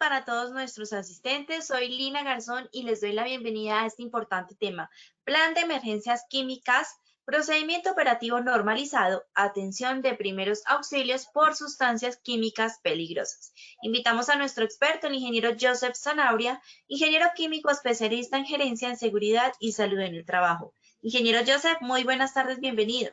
para todos nuestros asistentes. Soy Lina Garzón y les doy la bienvenida a este importante tema. Plan de emergencias químicas, procedimiento operativo normalizado, atención de primeros auxilios por sustancias químicas peligrosas. Invitamos a nuestro experto, el ingeniero Joseph Zanabria, ingeniero químico especialista en gerencia en seguridad y salud en el trabajo. Ingeniero Joseph, muy buenas tardes, bienvenido.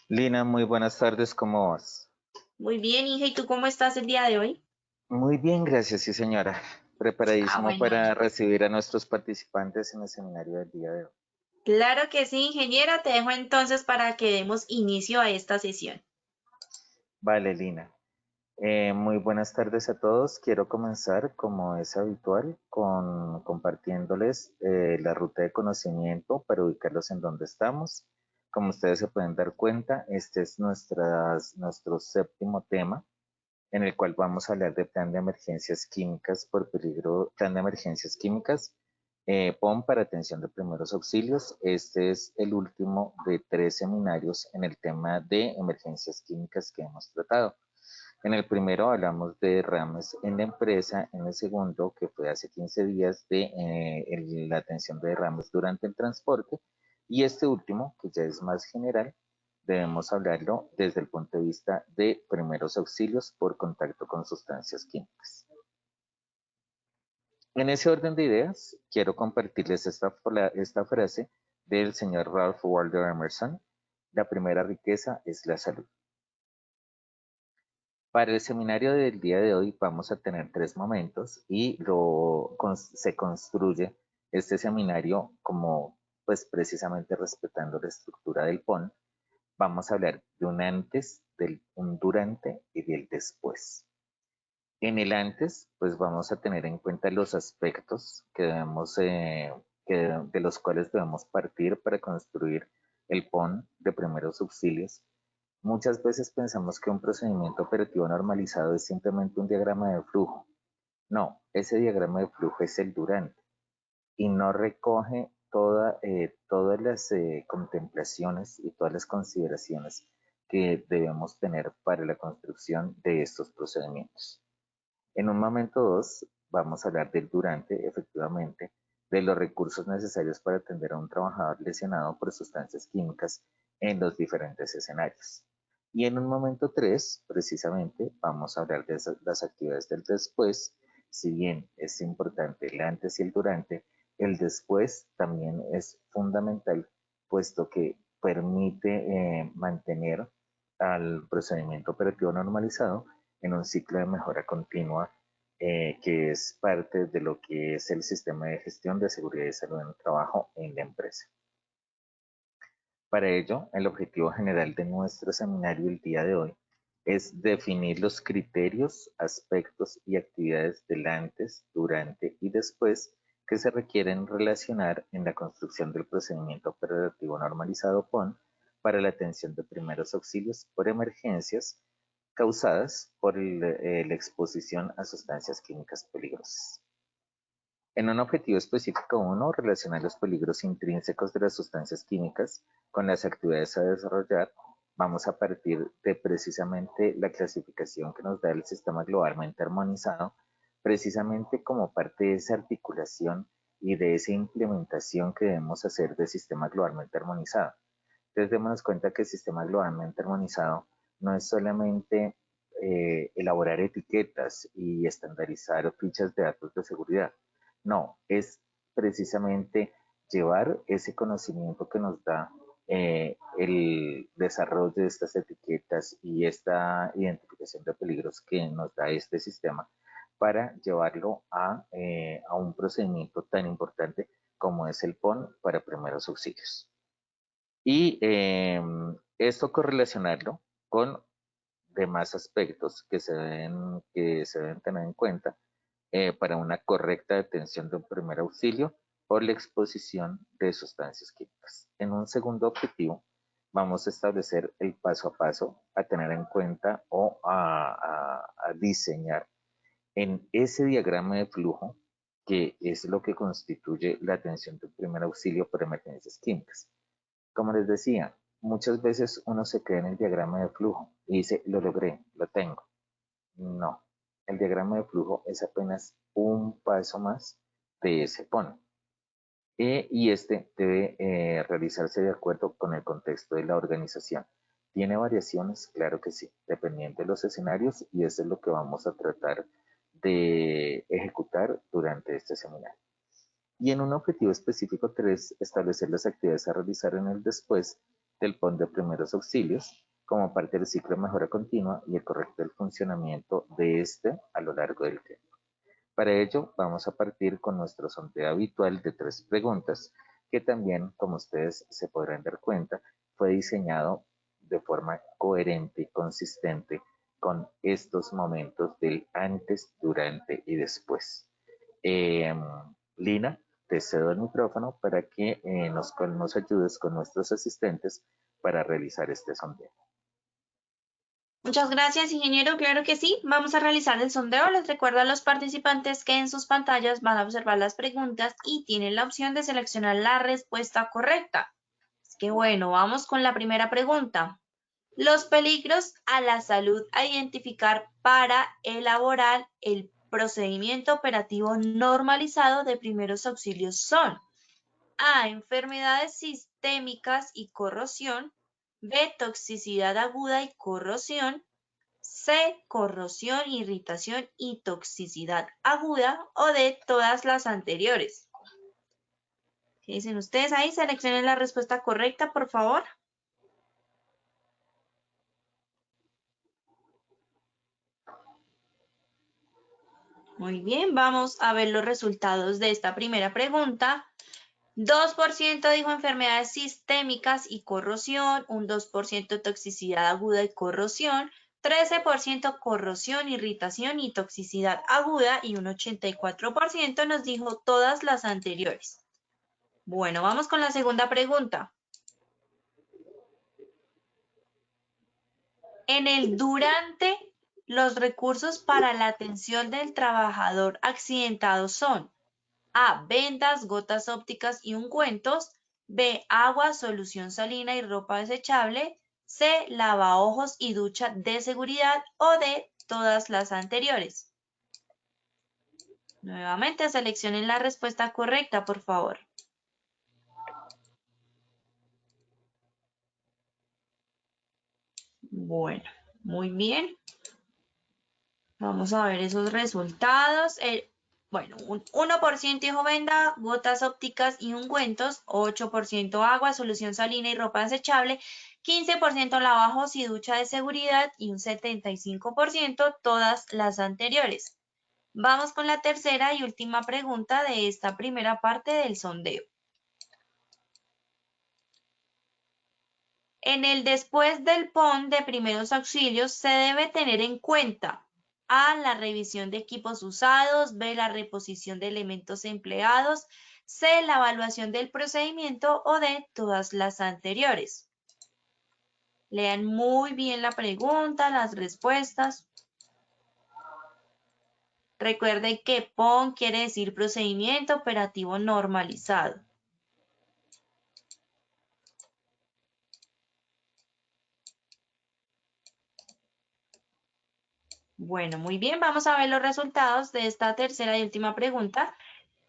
Lina, muy buenas tardes, ¿cómo vas? Muy bien, Inge, ¿y tú cómo estás el día de hoy? Muy bien, gracias, sí señora. Preparadísimo Bueno, para recibir a nuestros participantes en el seminario del día de hoy. claro que sí, ingeniera. Te dejo entonces para que demos inicio a esta sesión. Vale, Lina. Muy buenas tardes a todos. Quiero comenzar, como es habitual, con compartiéndoles la ruta de conocimiento para ubicarlos en donde estamos. Como ustedes se pueden dar cuenta, este es nuestro séptimo tema, en el cual vamos a hablar de plan de emergencias químicas por peligro, plan de emergencias químicas, POM para atención de primeros auxilios. Este es el último de 3 seminarios en el tema de emergencias químicas que hemos tratado. En el primero hablamos de derrames en la empresa, en el segundo, que fue hace 15 días, de la atención de derrames durante el transporte, y este último, que ya es más general, debemos hablarlo desde el punto de vista de primeros auxilios por contacto con sustancias químicas. En ese orden de ideas, quiero compartirles esta frase del señor Ralph Waldo Emerson: la primera riqueza es la salud. Para el seminario del día de hoy vamos a tener 3 momentos y se construye este seminario como, pues precisamente respetando la estructura del PON. Vamos a hablar de un antes, un durante y del después. En el antes, pues vamos a tener en cuenta los aspectos que debemos, de los cuales debemos partir para construir el PON de primeros auxilios. Muchas veces pensamos que un procedimiento operativo normalizado es simplemente un diagrama de flujo. No, ese diagrama de flujo es el durante y no recoge todas las contemplaciones y todas las consideraciones que debemos tener para la construcción de estos procedimientos. En un momento 2 vamos a hablar del durante, efectivamente, de los recursos necesarios para atender a un trabajador lesionado por sustancias químicas en los diferentes escenarios. Y en un momento 3, precisamente, vamos a hablar de las actividades del después. Si bien es importante el antes y el durante, el después también es fundamental, puesto que permite mantener al procedimiento operativo normalizado en un ciclo de mejora continua, que es parte de lo que es el sistema de gestión de seguridad y salud en el trabajo en la empresa. Para ello, el objetivo general de nuestro seminario el día de hoy es definir los criterios, aspectos y actividades del antes, durante y después que se requieren relacionar en la construcción del procedimiento operativo normalizado PON para la atención de primeros auxilios por emergencias causadas por la exposición a sustancias químicas peligrosas. En un objetivo específico 1, relacionar los peligros intrínsecos de las sustancias químicas con las actividades a desarrollar, vamos a partir de precisamente la clasificación que nos da el sistema globalmente armonizado, precisamente como parte de esa articulación y de esa implementación que debemos hacer del sistema globalmente armonizado. Entonces, démonos cuenta que el sistema globalmente armonizado no es solamente elaborar etiquetas y estandarizar fichas de datos de seguridad. No, es precisamente llevar ese conocimiento que nos da el desarrollo de estas etiquetas y esta identificación de peligros que nos da este sistema para llevarlo a un procedimiento tan importante como es el PON para primeros auxilios. Y esto correlacionarlo con demás aspectos que se deben tener en cuenta para una correcta detención de un primer auxilio por la exposición de sustancias químicas. En un segundo objetivo, vamos a establecer el paso a paso a tener en cuenta o a diseñar en ese diagrama de flujo, que es lo que constituye la atención de un primer auxilio por emergencias químicas. Como les decía, muchas veces uno se queda en el diagrama de flujo y dice, lo logré, lo tengo. No, el diagrama de flujo es apenas un paso más de ese PON. Y este debe realizarse de acuerdo con el contexto de la organización. ¿Tiene variaciones? Claro que sí, dependiendo de los escenarios, y eso es lo que vamos a tratar de ejecutar durante este seminario. Y en un objetivo específico 3, establecer las actividades a realizar en el después del PON de primeros auxilios como parte del ciclo de mejora continua y el correcto funcionamiento de este a lo largo del tiempo. Para ello, vamos a partir con nuestro sondeo habitual de 3 preguntas, que también, como ustedes se podrán dar cuenta, fue diseñado de forma coherente y consistente con estos momentos del antes, durante y después. Lina, te cedo el micrófono para que nos ayudes con nuestros asistentes para realizar este sondeo. Muchas gracias, ingeniero. Claro que sí. Vamos a realizar el sondeo. Les recuerdo a los participantes que en sus pantallas van a observar las preguntas y tienen la opción de seleccionar la respuesta correcta. Así que bueno, vamos con la primera pregunta. Los peligros a la salud a identificar para elaborar el procedimiento operativo normalizado de primeros auxilios son A. Enfermedades sistémicas y corrosión. B. Toxicidad aguda y corrosión. C. Corrosión, irritación y toxicidad aguda. O D. Todas las anteriores. ¿Qué dicen ustedes ahí? Seleccionen la respuesta correcta, por favor. Muy bien, vamos a ver los resultados de esta primera pregunta. 2% dijo enfermedades sistémicas y corrosión, un 2% toxicidad aguda y corrosión, 13% corrosión, irritación y toxicidad aguda y un 84% nos dijo todas las anteriores. Bueno, vamos con la segunda pregunta. En el durante, los recursos para la atención del trabajador accidentado son A. Vendas, gotas ópticas y ungüentos. B. Agua, solución salina y ropa desechable. C. Lavaojos y ducha de seguridad. O D. Todas las anteriores. Nuevamente seleccionen la respuesta correcta, por favor. Bueno, muy bien. Vamos a ver esos resultados. Bueno, un 1% dijo venda, gotas ópticas y ungüentos, 8% agua, solución salina y ropa desechable, 15% lavajos y ducha de seguridad y un 75% todas las anteriores. Vamos con la tercera y última pregunta de esta primera parte del sondeo. En el después del PON de primeros auxilios se debe tener en cuenta A. La revisión de equipos usados. B. La reposición de elementos empleados. C. La evaluación del procedimiento. O D. Todas las anteriores. Lean muy bien la pregunta, las respuestas. Recuerden que PON quiere decir procedimiento operativo normalizado. Bueno, muy bien, vamos a ver los resultados de esta tercera y última pregunta.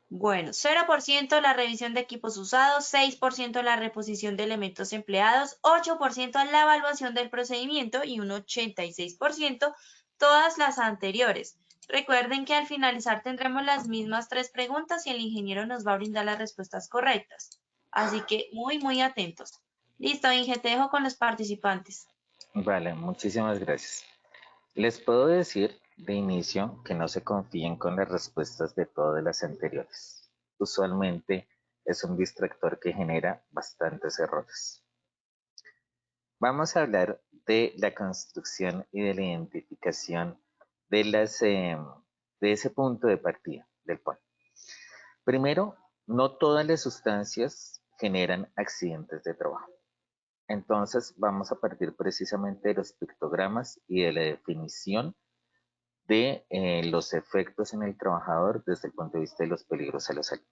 Bueno, 0% la revisión de equipos usados, 6% la reposición de elementos empleados, 8% la evaluación del procedimiento y un 86% todas las anteriores. Recuerden que al finalizar tendremos las mismas 3 preguntas y el ingeniero nos va a brindar las respuestas correctas. Así que muy atentos. Listo, Inge, te dejo con los participantes. Vale, muchísimas gracias. Les puedo decir de inicio que no se confíen con las respuestas de todas las anteriores. Usualmente es un distractor que genera bastantes errores. Vamos a hablar de la construcción y de la identificación de, de ese punto de partida del PON. Primero, no todas las sustancias generan accidentes de trabajo. Entonces vamos a partir precisamente de los pictogramas y de la definición de los efectos en el trabajador desde el punto de vista de los peligros a la salud.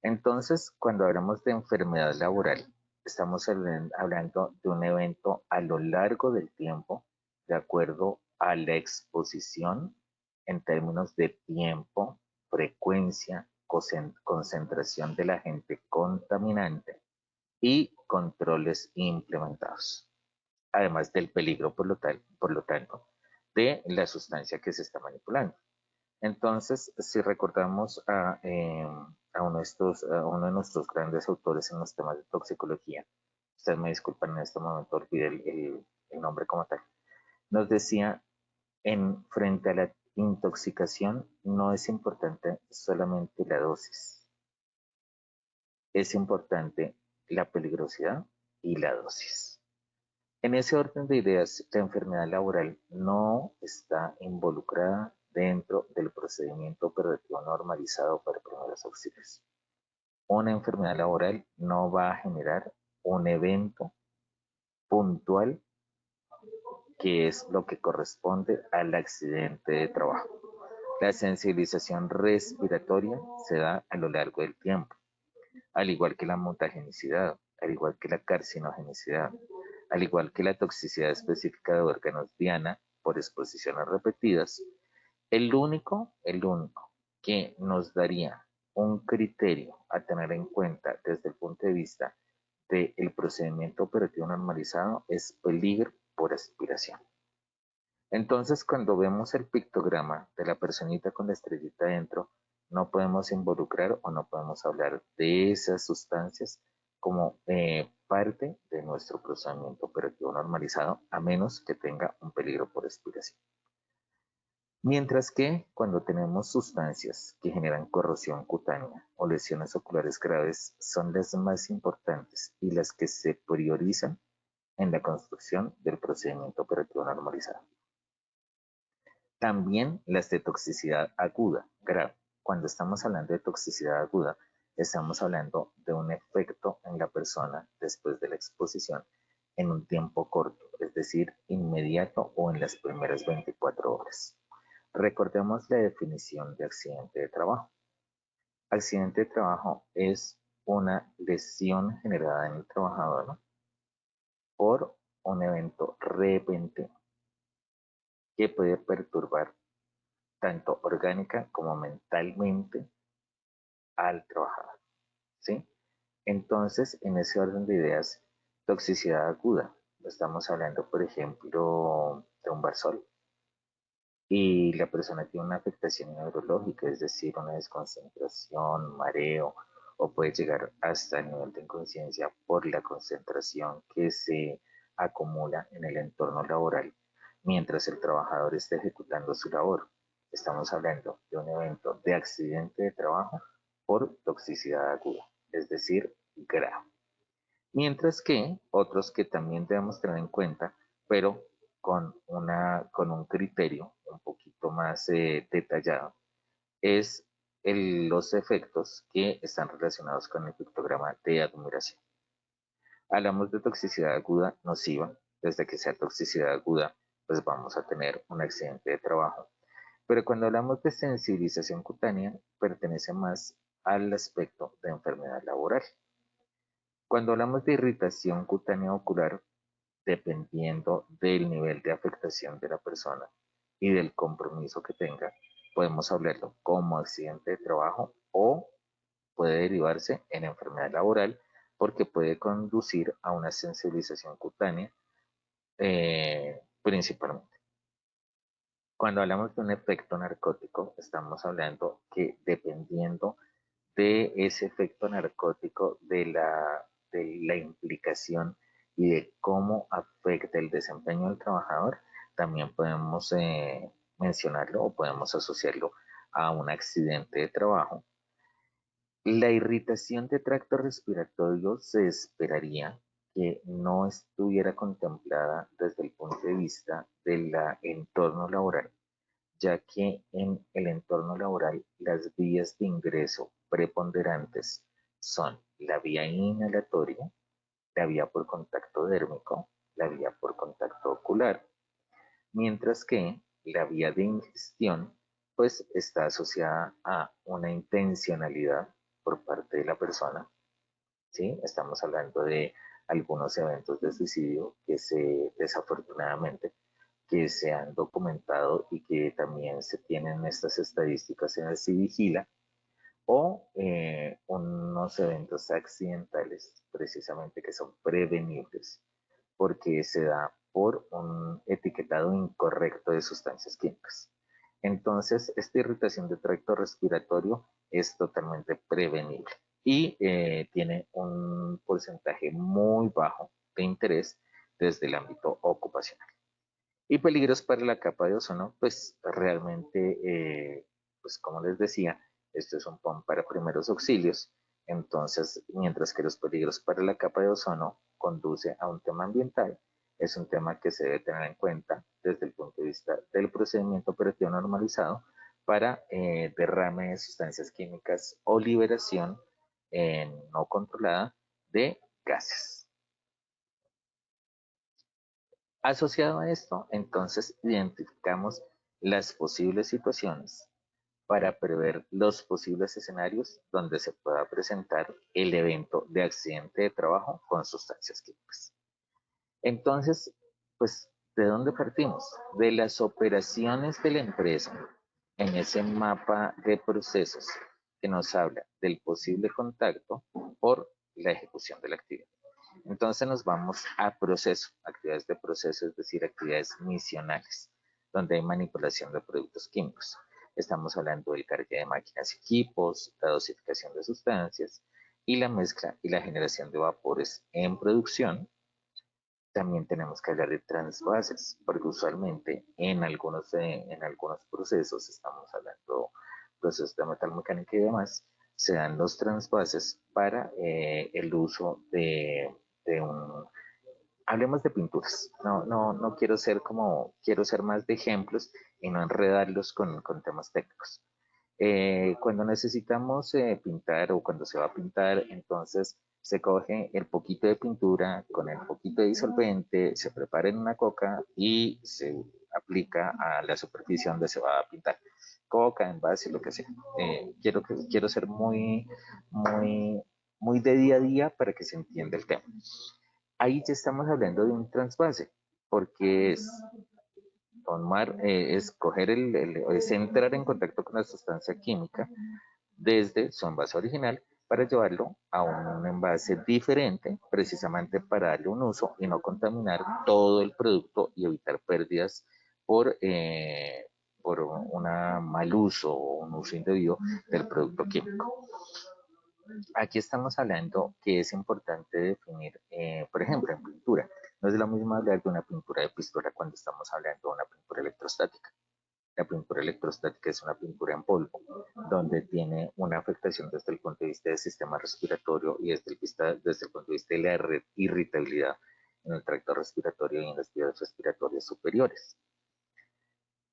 Entonces, cuando hablamos de enfermedad laboral, estamos hablando de un evento a lo largo del tiempo, de acuerdo a la exposición en términos de tiempo, frecuencia, concentración del agente contaminante y controles implementados, además del peligro, por lo tanto, de la sustancia que se está manipulando. Entonces, si recordamos a uno de nuestros grandes autores en los temas de toxicología, ustedes me disculpan en este momento, olvidé el nombre como tal, nos decía, frente a la intoxicación no es importante solamente la dosis, es importante la peligrosidad y la dosis. En ese orden de ideas, la enfermedad laboral no está involucrada dentro del procedimiento operativo normalizado para primeros auxilios. Una enfermedad laboral no va a generar un evento puntual que es lo que corresponde al accidente de trabajo. La sensibilización respiratoria se da a lo largo del tiempo, al igual que la mutagenicidad, al igual que la carcinogenicidad, al igual que la toxicidad específica de órganos diana por exposiciones repetidas. El único que nos daría un criterio a tener en cuenta desde el punto de vista del procedimiento operativo normalizado es peligro por aspiración. Entonces, cuando vemos el pictograma de la personita con la estrellita adentro, no podemos involucrar o no podemos hablar de esas sustancias como parte de nuestro procedimiento operativo normalizado, a menos que tenga un peligro por aspiración. Mientras que cuando tenemos sustancias que generan corrosión cutánea o lesiones oculares graves, son las más importantes y las que se priorizan en la construcción del procedimiento operativo normalizado. También las de toxicidad aguda, grave. Cuando estamos hablando de toxicidad aguda, estamos hablando de un efecto en la persona después de la exposición en un tiempo corto, es decir, inmediato o en las primeras 24 horas. Recordemos la definición de accidente de trabajo. Accidente de trabajo es una lesión generada en el trabajador, ¿no?, por un evento repentino que puede perturbar tanto orgánica como mentalmente al trabajador, ¿sí? Entonces, en ese orden de ideas, toxicidad aguda, estamos hablando, por ejemplo, de un barsol, y la persona tiene una afectación neurológica, es decir, una desconcentración, mareo, o puede llegar hasta el nivel de inconsciencia por la concentración que se acumula en el entorno laboral mientras el trabajador está ejecutando su labor. Estamos hablando de un evento de accidente de trabajo por toxicidad aguda, es decir, grave. Mientras que otros que también debemos tener en cuenta, pero con un criterio un poquito más detallado, es los efectos que están relacionados con el pictograma de admiración. Hablamos de toxicidad aguda nociva. Desde que sea toxicidad aguda, pues vamos a tener un accidente de trabajo. Pero cuando hablamos de sensibilización cutánea, pertenece más al aspecto de enfermedad laboral. Cuando hablamos de irritación cutánea ocular, dependiendo del nivel de afectación de la persona y del compromiso que tenga, podemos hablarlo como accidente de trabajo o puede derivarse en enfermedad laboral porque puede conducir a una sensibilización cutánea principalmente. Cuando hablamos de un efecto narcótico, estamos hablando que dependiendo de ese efecto narcótico, de la implicación y de cómo afecta el desempeño del trabajador, también podemos mencionarlo o podemos asociarlo a un accidente de trabajo. La irritación de tracto respiratorio se esperaría que no estuviera contemplada desde el punto de vista del entorno laboral, ya que en el entorno laboral las vías de ingreso preponderantes son la vía inhalatoria, la vía por contacto dérmico, la vía por contacto ocular, mientras que la vía de ingestión pues está asociada a una intencionalidad por parte de la persona, ¿sí? Estamos hablando de algunos eventos de suicidio que desafortunadamente que se han documentado y que también se tienen estas estadísticas en el CIVIGILA, o unos eventos accidentales precisamente que son prevenibles porque se da por un etiquetado incorrecto de sustancias químicas. Entonces, esta irritación de tracto respiratorio es totalmente prevenible y tiene un porcentaje muy bajo de interés desde el ámbito ocupacional. Y peligros para la capa de ozono, pues realmente, pues como les decía, esto es un POM para primeros auxilios. Entonces, mientras que los peligros para la capa de ozono conduce a un tema ambiental, es un tema que se debe tener en cuenta desde el punto de vista del procedimiento operativo normalizado para derrame de sustancias químicas o liberación no controlada de gases. Asociado a esto, entonces identificamos las posibles situaciones para prever los posibles escenarios donde se pueda presentar el evento de accidente de trabajo con sustancias químicas. Entonces, pues, ¿de dónde partimos? De las operaciones de la empresa en ese mapa de procesos que nos habla del posible contacto por la ejecución de la actividad. Entonces nos vamos a proceso, actividades de proceso, es decir, actividades misionales, donde hay manipulación de productos químicos. Estamos hablando del cargue de máquinas y equipos, la dosificación de sustancias y la mezcla y la generación de vapores en producción. También tenemos que hablar de transvases, porque usualmente en algunos procesos, estamos hablando de procesos de metalmecánica y demás, se dan los transvases para el uso de un... Hablemos de pinturas. No quiero ser más de ejemplos y no enredarlos con temas técnicos. Cuando necesitamos pintar o cuando se va a pintar, entonces se coge el poquito de pintura con el poquito de disolvente, se prepara en una coca y se aplica a la superficie donde se va a pintar. Coca, envase, lo que sea. Quiero ser muy de día a día para que se entienda el tema. Ahí ya estamos hablando de un transvase, porque es tomar, es entrar en contacto con la sustancia química desde su envase original para llevarlo a un envase diferente, precisamente para darle un uso y no contaminar todo el producto y evitar pérdidas por un mal uso o un uso indebido del producto químico. Aquí estamos hablando que es importante definir, por ejemplo, en pintura. No es lo mismo hablar de una pintura de pistola cuando estamos hablando de una pintura electrostática. La pintura electrostática es una pintura en polvo, donde tiene una afectación desde el punto de vista del sistema respiratorio y desde el punto de vista de la irritabilidad en el tracto respiratorio y en las vías respiratorias superiores.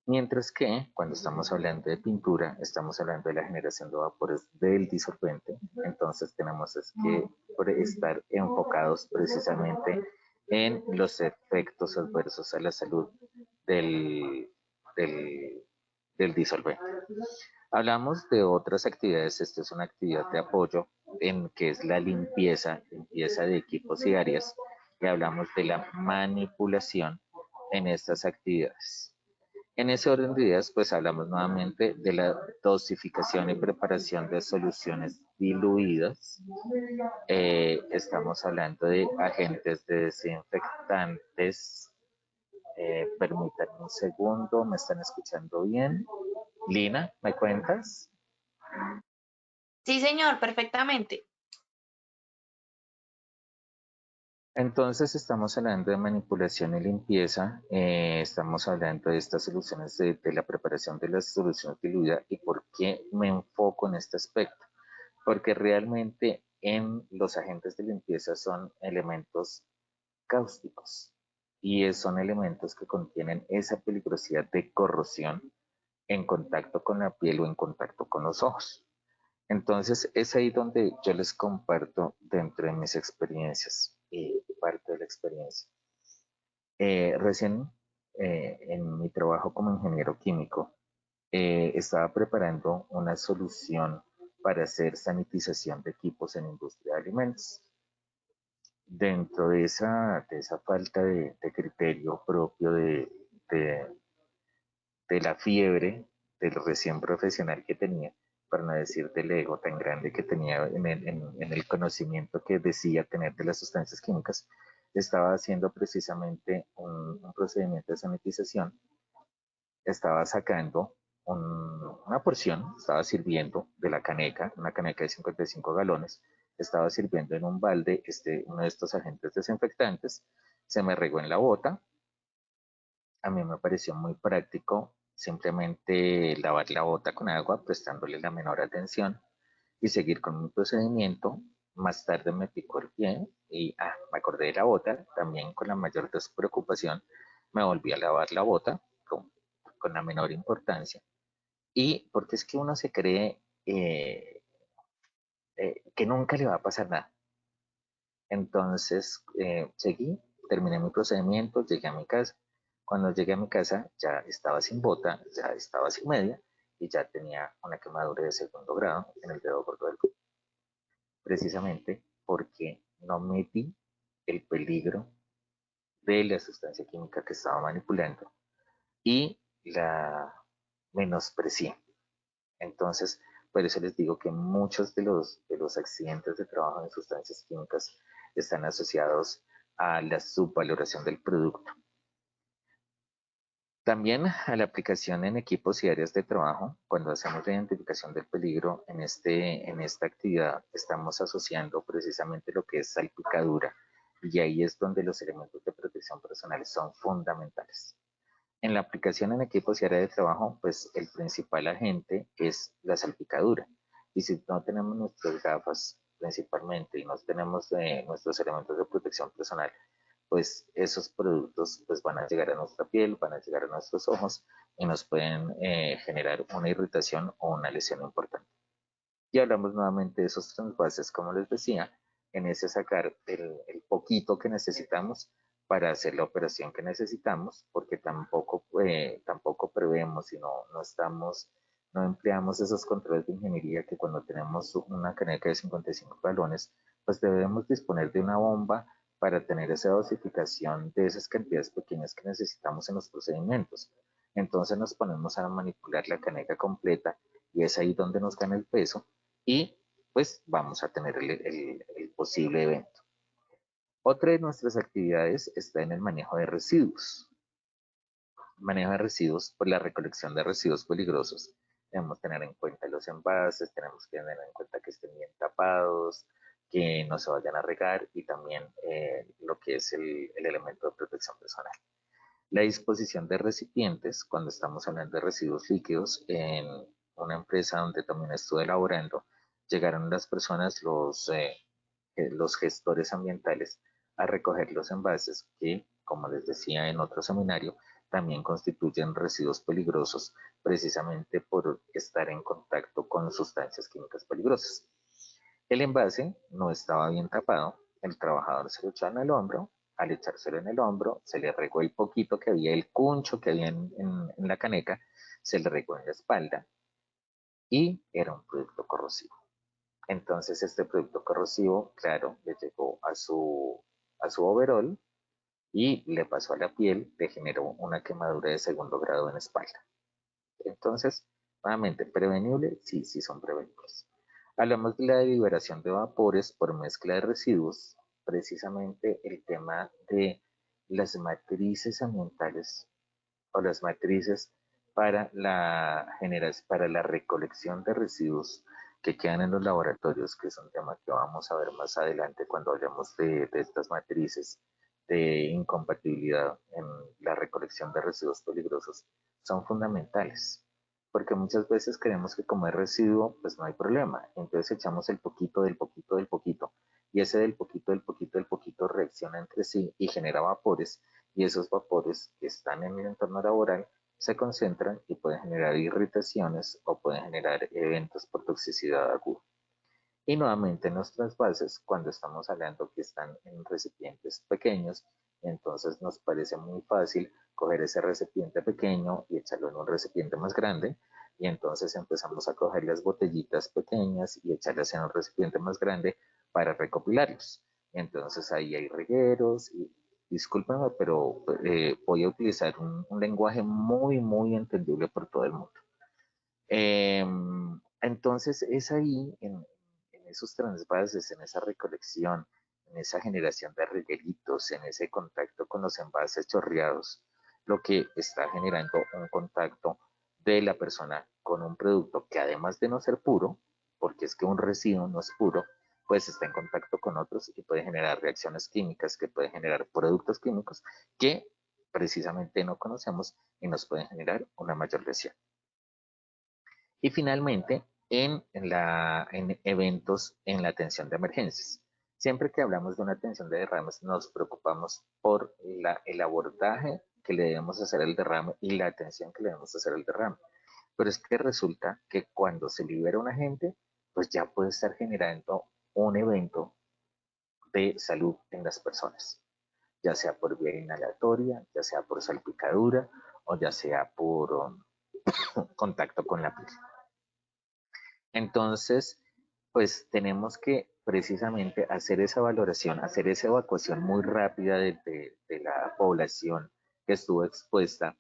Mientras que cuando estamos hablando de pintura, estamos hablando de la generación de vapores del disolvente, entonces tenemos que estar enfocados precisamente en los efectos adversos a la salud del, del, del disolvente. Hablamos de otras actividades, esta es una actividad de apoyo en que es la limpieza de equipos y áreas, y hablamos de la manipulación en estas actividades. En ese orden de ideas, pues hablamos nuevamente de la dosificación y preparación de soluciones diluidas. Estamos hablando de agentes de desinfectantes. Permítanme un segundo, ¿me están escuchando bien? Lina, ¿me cuentas? Sí, señor, perfectamente. Entonces estamos hablando de manipulación y limpieza, estamos hablando de estas soluciones de la preparación de las soluciones diluidas. ¿Y por qué me enfoco en este aspecto? Porque realmente en los agentes de limpieza son elementos cáusticos y son elementos que contienen esa peligrosidad de corrosión en contacto con la piel o en contacto con los ojos. Entonces es ahí donde yo les comparto dentro de mis experiencias y parte de la experiencia. Recién en mi trabajo como ingeniero químico estaba preparando una solución para hacer sanitización de equipos en industria de alimentos. Dentro de esa falta de criterio propio de la fiebre del recién profesional que tenía, para no decir del ego tan grande que tenía en el conocimiento que decía tener de las sustancias químicas, estaba haciendo precisamente un procedimiento de sanitización. Estaba sacando una porción, estaba sirviendo de la caneca, una caneca de 55 galones, estaba sirviendo en un balde uno de estos agentes desinfectantes, se me regó en la bota. A mí me pareció muy práctico simplemente lavar la bota con agua, prestándole la menor atención y seguir con mi procedimiento. Más tarde me picó el pie y me acordé de la bota, también con la mayor despreocupación me volví a lavar la bota con la menor importancia. Y porque es que uno se cree que nunca le va a pasar nada. Entonces seguí, terminé mi procedimiento, llegué a mi casa. Cuando llegué a mi casa ya estaba sin bota, ya estaba sin media y ya tenía una quemadura de segundo grado en el dedo gordo del pie. Precisamente porque no medí el peligro de la sustancia química que estaba manipulando y la menosprecié. Entonces, por eso les digo que muchos de los accidentes de trabajo en sustancias químicas están asociados a la subvaloración del producto. También a la aplicación en equipos y áreas de trabajo, cuando hacemos la identificación del peligro en esta actividad, estamos asociando precisamente lo que es salpicadura, y ahí es donde los elementos de protección personal son fundamentales. En la aplicación en equipos y área de trabajo, pues el principal agente es la salpicadura. Y si no tenemos nuestras gafas principalmente y no tenemos nuestros elementos de protección personal, pues esos productos pues van a llegar a nuestra piel, van a llegar a nuestros ojos y nos pueden generar una irritación o una lesión importante. Y hablamos nuevamente de esos trasvases, como les decía, en ese sacar el poquito que necesitamos para hacer la operación que necesitamos, porque tampoco prevemos y no empleamos esos controles de ingeniería que cuando tenemos una caneca de 55 galones, pues debemos disponer de una bomba para tener esa dosificación de esas cantidades pequeñas que necesitamos en los procedimientos. Entonces nos ponemos a manipular la caneca completa y es ahí donde nos gana el peso y pues vamos a tener el posible evento. Otra de nuestras actividades está en el manejo de residuos. Manejo de residuos por la recolección de residuos peligrosos. Debemos tener en cuenta los envases, tenemos que tener en cuenta que estén bien tapados, que no se vayan a regar y también lo que es el elemento de protección personal. La disposición de recipientes, cuando estamos hablando de residuos líquidos, en una empresa donde también estuve laborando, llegaron las personas, los gestores ambientales, a recoger los envases que, como les decía en otro seminario, también constituyen residuos peligrosos precisamente por estar en contacto con sustancias químicas peligrosas. El envase no estaba bien tapado, el trabajador se lo echó en el hombro, al echárselo en el hombro, se le regó el poquito que había, el cuncho que había en la caneca, se le regó en la espalda y era un producto corrosivo. Entonces este producto corrosivo, claro, le llegó a su overol y le pasó a la piel, le generó una quemadura de segundo grado en la espalda. Entonces, nuevamente, prevenible, sí, sí son prevenibles. Hablamos de la liberación de vapores por mezcla de residuos, precisamente el tema de las matrices ambientales o las matrices para la recolección de residuos que quedan en los laboratorios, que es un tema que vamos a ver más adelante cuando hablemos de estas matrices de incompatibilidad en la recolección de residuos peligrosos, son fundamentales. Porque muchas veces creemos que como es residuo, pues no hay problema. Entonces echamos el poquito del poquito del poquito. Y ese del poquito del poquito del poquito reacciona entre sí y genera vapores. Y esos vapores que están en el entorno laboral se concentran y pueden generar irritaciones o pueden generar eventos por toxicidad aguda. Y nuevamente en los trasvases, cuando estamos hablando que están en recipientes pequeños, entonces nos parece muy fácil coger ese recipiente pequeño y echarlo en un recipiente más grande. Y entonces empezamos a coger las botellitas pequeñas y echarlas en un recipiente más grande para recopilarlos. Entonces ahí hay regueros discúlpenme, pero voy a utilizar un lenguaje muy entendible por todo el mundo. Entonces es ahí, en esos trasvases, en esa recolección, en esa generación de regueritos, en ese contacto con los envases chorreados, lo que está generando un contacto de la persona con un producto que, además de no ser puro, porque es que un residuo no es puro, pues está en contacto con otros y puede generar reacciones químicas, que puede generar productos químicos que precisamente no conocemos y nos pueden generar una mayor lesión. Y finalmente, en eventos en la atención de emergencias. Siempre que hablamos de una atención de derrames, nos preocupamos por el abordaje que le debemos hacer al derrame y la atención que le debemos hacer al derrame. Pero es que resulta que cuando se libera un agente, pues ya puede estar generando un evento de salud en las personas, ya sea por vía inhalatoria, ya sea por salpicadura o ya sea por contacto con la piel. Entonces, pues tenemos que precisamente hacer esa valoración, hacer esa evacuación muy rápida de la población que estuvo expuesta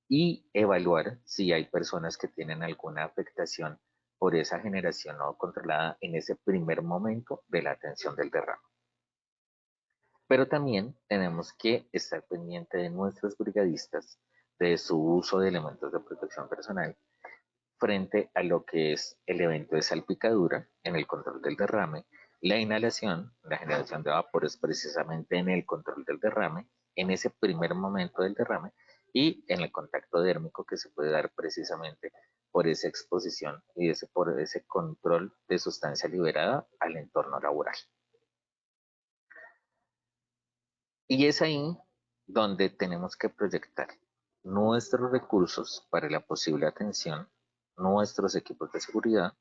y evaluar si hay personas que tienen alguna afectación por esa generación no controlada en ese primer momento de la atención del derrame. Pero también tenemos que estar pendiente de nuestros brigadistas, de su uso de elementos de protección personal, frente a lo que es el evento de salpicadura en el control del derrame, la inhalación, la generación de vapores precisamente en el control del derrame, en ese primer momento del derrame, y en el contacto dérmico que se puede dar precisamente por esa exposición y por ese control de sustancia liberada al entorno laboral. Y es ahí donde tenemos que proyectar nuestros recursos para la posible atención, nuestros equipos de seguridad,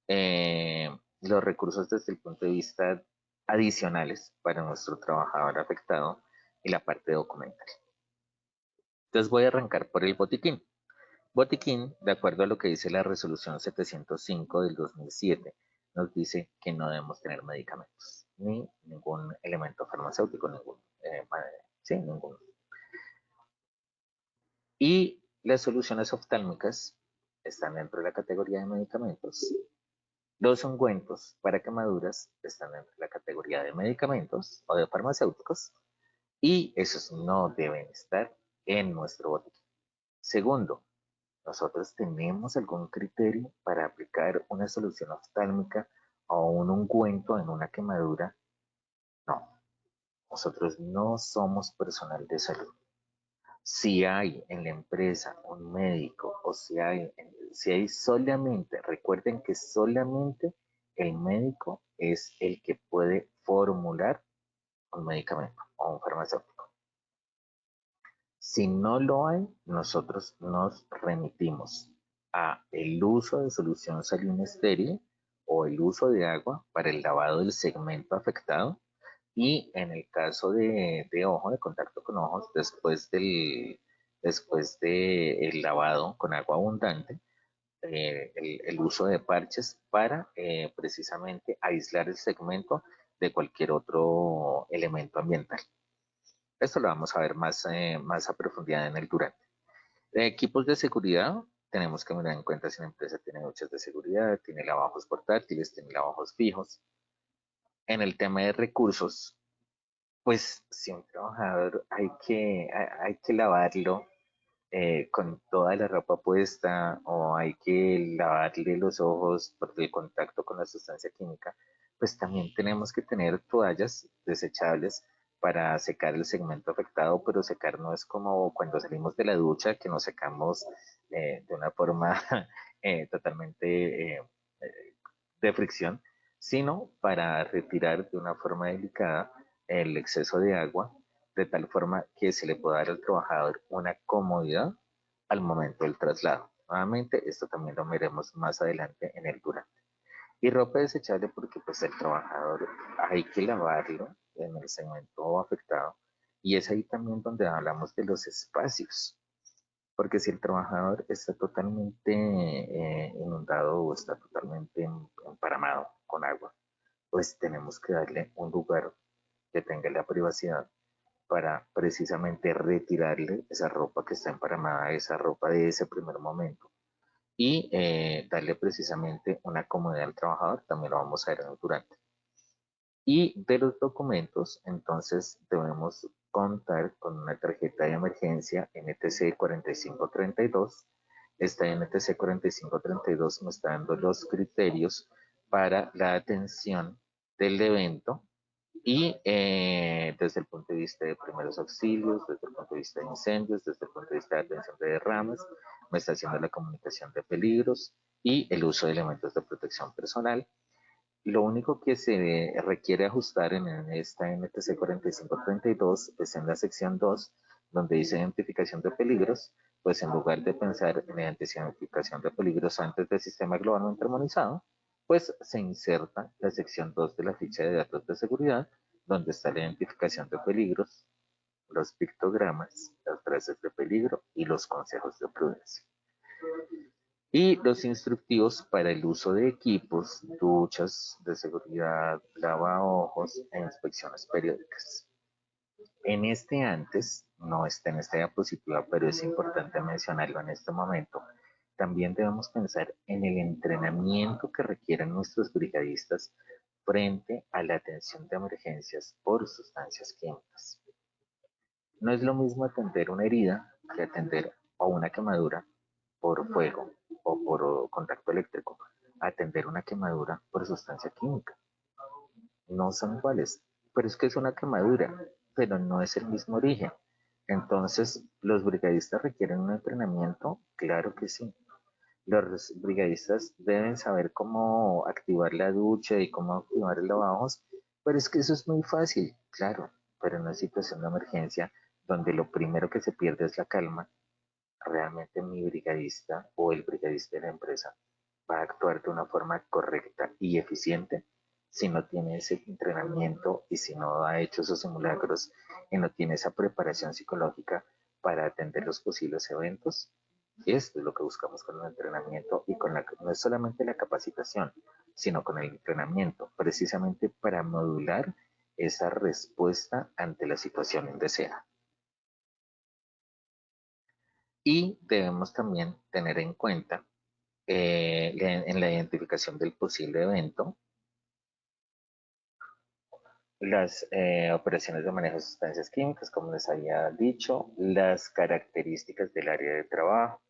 los recursos desde el punto de vista adicionales para nuestro trabajador afectado y la parte documental. Entonces voy a arrancar por el botiquín. Botiquín, de acuerdo a lo que dice la resolución 705 del 2007, nos dice que no debemos tener medicamentos, ni ningún elemento farmacéutico, ninguno. Y las soluciones oftálmicas están dentro de la categoría de medicamentos. Los ungüentos para quemaduras están dentro de la categoría de medicamentos o de farmacéuticos y esos no deben estar en nuestro botiquín. Segundo, nosotros tenemos algún criterio para aplicar una solución oftálmica o un ungüento en una quemadura. No, nosotros no somos personal de salud. Si hay en la empresa un médico o si hay solamente, recuerden que solamente el médico es el que puede formular un medicamento o un farmacéutico. Si no lo hay, nosotros nos remitimos a el uso de solución salina estéril o el uso de agua para el lavado del segmento afectado y en el caso de ojo, de contacto con ojos, después de el lavado con agua abundante, el uso de parches para precisamente aislar el segmento de cualquier otro elemento ambiental. Esto lo vamos a ver más a profundidad en el durante. De equipos de seguridad, tenemos que mirar en cuenta si la empresa tiene duchas de seguridad, tiene lavabos portátiles, tiene lavabos fijos. En el tema de recursos, pues si un trabajador hay que lavarlo con toda la ropa puesta o hay que lavarle los ojos por el contacto con la sustancia química, pues también tenemos que tener toallas desechables para secar el segmento afectado, pero secar no es como cuando salimos de la ducha que nos secamos de una forma totalmente de fricción, sino para retirar de una forma delicada el exceso de agua, de tal forma que se le pueda dar al trabajador una comodidad al momento del traslado. Nuevamente, esto también lo veremos más adelante en el durante. Y ropa desechable porque pues el trabajador hay que lavarlo en el segmento afectado y es ahí también donde hablamos de los espacios. Porque si el trabajador está totalmente inundado o está totalmente emparamado con agua, pues tenemos que darle un lugar que tenga la privacidad para precisamente retirarle esa ropa que está emparamada, esa ropa de ese primer momento y darle precisamente una comodidad al trabajador, también lo vamos a ver en el durante. Y de los documentos, entonces debemos contar con una tarjeta de emergencia NTC 4532. Esta NTC 4532 nos está dando los criterios para la atención del evento y desde el punto de vista de primeros auxilios, desde el punto de vista de incendios, desde el punto de vista de atención de derrames, me está haciendo la comunicación de peligros y el uso de elementos de protección personal. Lo único que se requiere ajustar en esta NTC 4532 es en la sección 2, donde dice identificación de peligros, pues en lugar de pensar en identificación de peligros antes del sistema globalmente armonizado, pues se inserta la sección 2 de la ficha de datos de seguridad, donde está la identificación de peligros, los pictogramas, las frases de peligro y los consejos de prudencia y los instructivos para el uso de equipos, duchas de seguridad, lavaojos e inspecciones periódicas. En este antes, no está en esta diapositiva, pero es importante mencionarlo en este momento, también debemos pensar en el entrenamiento que requieren nuestros brigadistas frente a la atención de emergencias por sustancias químicas. No es lo mismo atender una herida que atender a una quemadura por fuego o por contacto eléctrico, atender una quemadura por sustancia química. No son iguales, pero es que es una quemadura, pero no es el mismo origen. Entonces, ¿los brigadistas requieren un entrenamiento? Claro que sí. Los brigadistas deben saber cómo activar la ducha y cómo activar el lavabos, pero es que eso es muy fácil, claro, pero en una situación de emergencia donde lo primero que se pierde es la calma, realmente mi brigadista o el brigadista de la empresa va a actuar de una forma correcta y eficiente si no tiene ese entrenamiento y si no ha hecho esos simulacros y no tiene esa preparación psicológica para atender los posibles eventos. Esto es lo que buscamos con el entrenamiento y con no es solamente la capacitación, sino con el entrenamiento, precisamente para modular esa respuesta ante la situación indeseada. Y debemos también tener en cuenta en la identificación del posible evento, las operaciones de manejo de sustancias químicas, como les había dicho, las características del área de trabajo,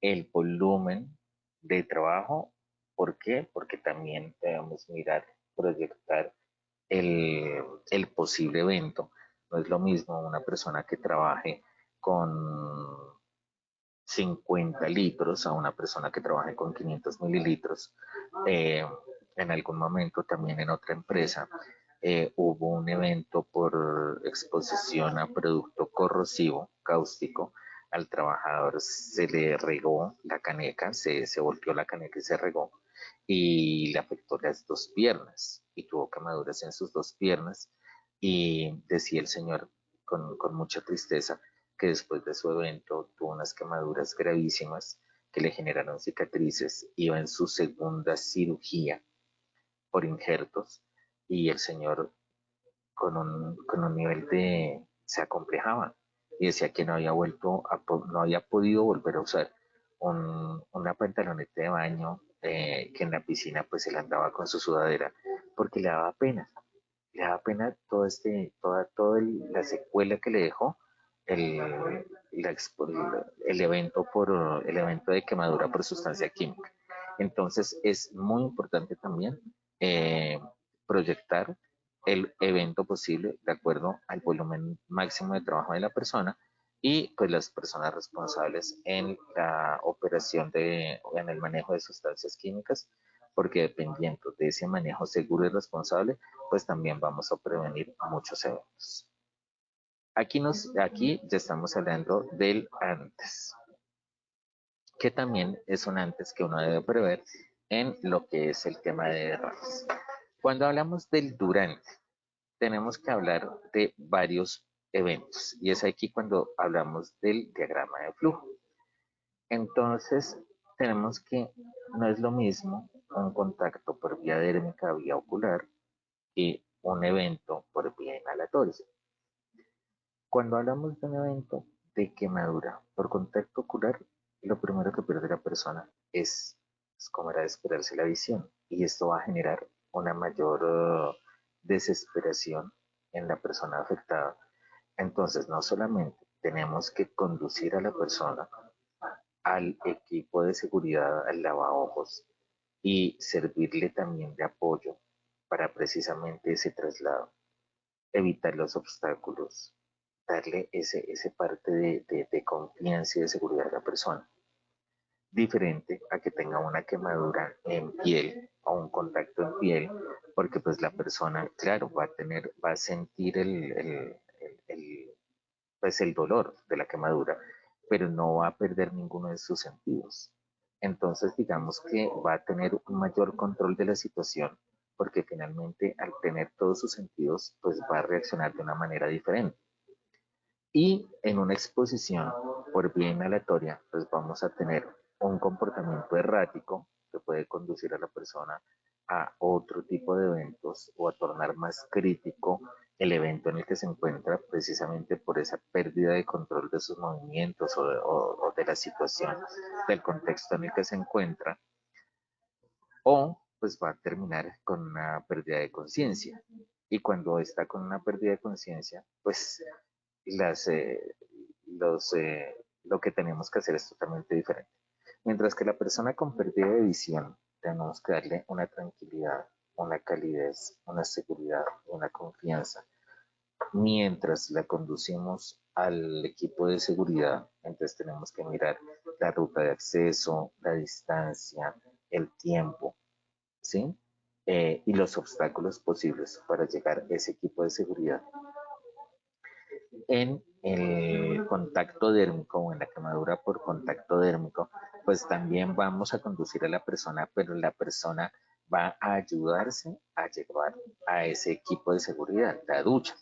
el volumen de trabajo. ¿Por qué? Porque también debemos mirar, proyectar el posible evento. No es lo mismo una persona que trabaje con 50 litros a una persona que trabaje con 500 mililitros. Eh, en algún momento también en otra empresa hubo un evento por exposición a producto corrosivo, cáustico. Al trabajador se le regó la caneca, se volteó la caneca y se regó y le afectó las dos piernas y tuvo quemaduras en sus dos piernas y decía el señor con mucha tristeza que después de su evento tuvo unas quemaduras gravísimas que le generaron cicatrices, iba en su segunda cirugía por injertos y el señor con un nivel de, se acomplejaba y decía que no había no había podido volver a usar una pantaloneta de baño que en la piscina pues él andaba con su sudadera porque le daba pena toda la secuela que le dejó el, el evento el evento de quemadura por sustancia química. Entonces es muy importante también eh, proyectar el evento posible de acuerdo al volumen máximo de trabajo de la persona y pues las personas responsables en la operación en el manejo de sustancias químicas, porque dependiendo de ese manejo seguro y responsable, pues también vamos a prevenir muchos eventos. Aquí ya estamos hablando del antes, que también es un antes que uno debe prever en lo que es el tema de derrames. Cuando hablamos del durante, tenemos que hablar de varios eventos y es aquí cuando hablamos del diagrama de flujo. Entonces, tenemos que no es lo mismo un contacto por vía dérmica, vía ocular, y un evento por vía inhalatoria. Cuando hablamos de un evento de quemadura por contacto ocular, lo primero que pierde la persona es como era de esperarse, la visión, y esto va a generar una mayor desesperación en la persona afectada. Entonces, no solamente tenemos que conducir a la persona al equipo de seguridad, al lavaojos, y servirle también de apoyo para precisamente ese traslado, evitar los obstáculos, darle ese parte de confianza y de seguridad a la persona. Diferente a que tenga una quemadura en piel o un contacto en piel, porque pues la persona, claro, va a sentir pues el dolor de la quemadura, pero no va a perder ninguno de sus sentidos. Entonces, digamos que va a tener un mayor control de la situación, porque finalmente al tener todos sus sentidos, pues va a reaccionar de una manera diferente. Y en una exposición por vía inhalatoria, pues vamos a tener un comportamiento errático que puede conducir a la persona a otro tipo de eventos o a tornar más crítico el evento en el que se encuentra, precisamente por esa pérdida de control de sus movimientos o de la situación, del contexto en el que se encuentra, o pues va a terminar con una pérdida de conciencia. Y cuando está con una pérdida de conciencia, pues las, los, lo que tenemos que hacer es totalmente diferente. Mientras que la persona con pérdida de visión, tenemos que darle una tranquilidad, una calidez, una seguridad, una confianza. Mientras la conducimos al equipo de seguridad, entonces tenemos que mirar la ruta de acceso, la distancia, el tiempo, ¿sí? Y los obstáculos posibles para llegar a ese equipo de seguridad. En el contacto dérmico o en la quemadura por contacto dérmico, pues también vamos a conducir a la persona, pero la persona va a ayudarse a llevar a ese equipo de seguridad, la ducha.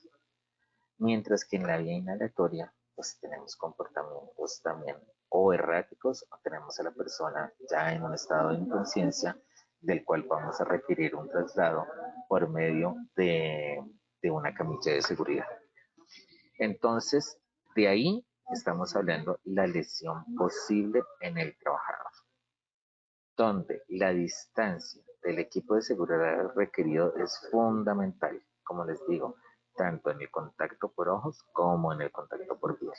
Mientras que en la vía inhalatoria, pues tenemos comportamientos también o erráticos, o tenemos a la persona ya en un estado de inconsciencia, del cual vamos a requerir un traslado por medio de una camilla de seguridad. Entonces, de ahí estamos hablando la lesión posible en el trabajador, donde la distancia del equipo de seguridad requerido es fundamental, como les digo, tanto en el contacto por ojos como en el contacto por piel.